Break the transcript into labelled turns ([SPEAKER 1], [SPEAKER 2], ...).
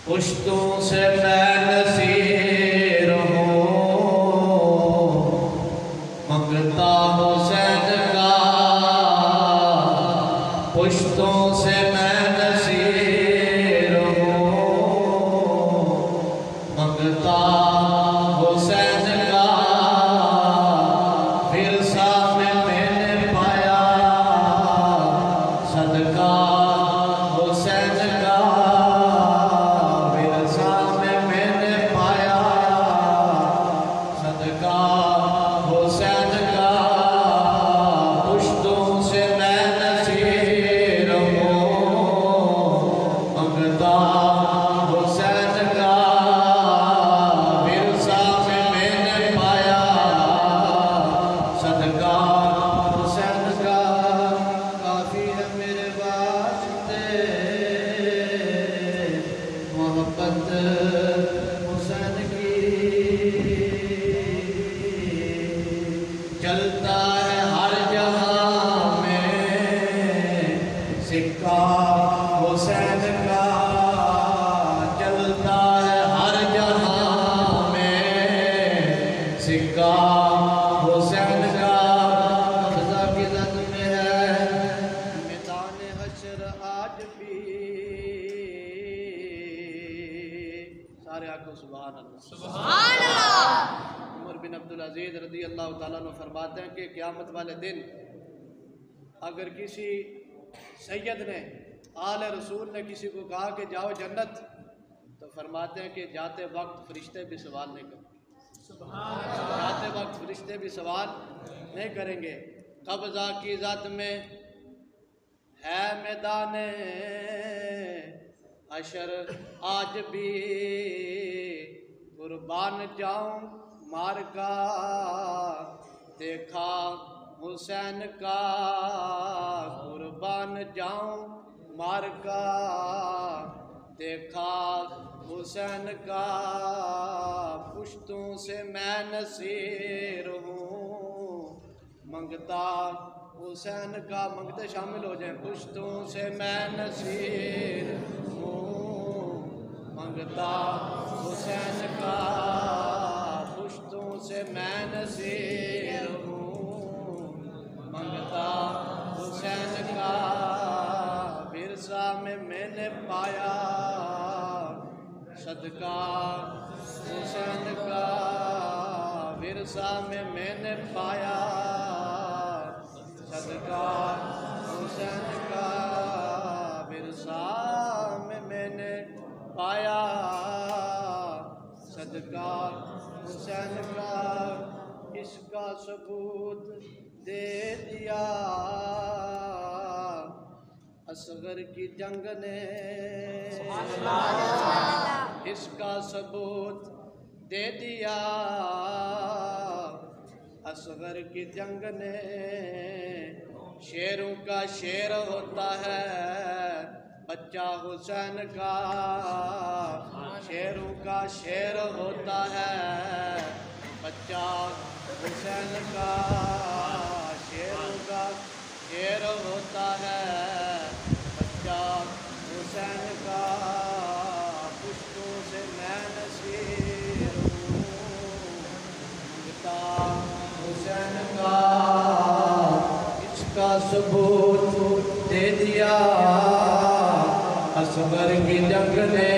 [SPEAKER 1] पुश्तों से मैं नसीर हूँ, मंगता हुसैन का। पुश्तों से मैं नसीर हूँ, मंगता हुसैन का। फिर सामने मैंने पाया सदका हुसैन का। फिर सामने मैंने पाया सदका हुसैन का। पुश्तों से मैं नसीर हूँ, मंगता हुसैन का। फिर सामने मैंने पाया सदका हुसैन का। काफी है मेरे वास्ते मोहब्बत हुसैन की। चलता है हर जहां में सिक्का हुसैन का। चलता है हर जहां में सिक्का हुसैन का। कब्जा की जद में है मैदान हश्र आज भी। सारे आको सुभान अल्लाह।
[SPEAKER 2] सुभान अल्लाह।
[SPEAKER 1] उमर बिन अब्दुल अजीज रज़ी अल्लाह ताला अन्हु फरमाते हैं कि क़यामत वाले दिन अगर किसी सैयद ने आले रसूल ने किसी को कहा कि जाओ जन्नत, तो फरमाते हैं कि जाते वक्त फरिश्ते भी सवाल नहीं करेंगे। जाते वक्त फरिश्ते भी सवाल नहीं करेंगे। कब्जा की ज़ात में है मैदान हशर आज भी। कुर्बान जाऊं मार का देखा हुसैन का। कुर्बान जाऊं मार का देखा हुसैन का। पुश्तों से मैं नसीर हूँ, मंगता हुसैन का। मंगते शामिल हो जाए। पुश्तों से मैं नसीर हूँ, मंगता हुसैन का। पुश्तों से मैं नसीर हूँ, मंगता हुसैन का। विरसा में मैंने पाया सदका हुसैन का। विरसा में मैंने पाया सदका हुसैन का। विरसा में मैंने पाया सदका हुसैन का। इसका सबूत दे दिया असगर की जंग ने। इसका सबूत दे दिया असगर की जंग ने। शेरों का शेर होता है बच्चा हुसैन का। शेरों का शेर होता है बच्चा हुसैन का। शेरों का शेर होता है बच्चा हुसैन का। पुश्तों से मैं नसीर हूँ, मंगता हुसैन का। इसका सबूत दे दिया असगर की जंग ने।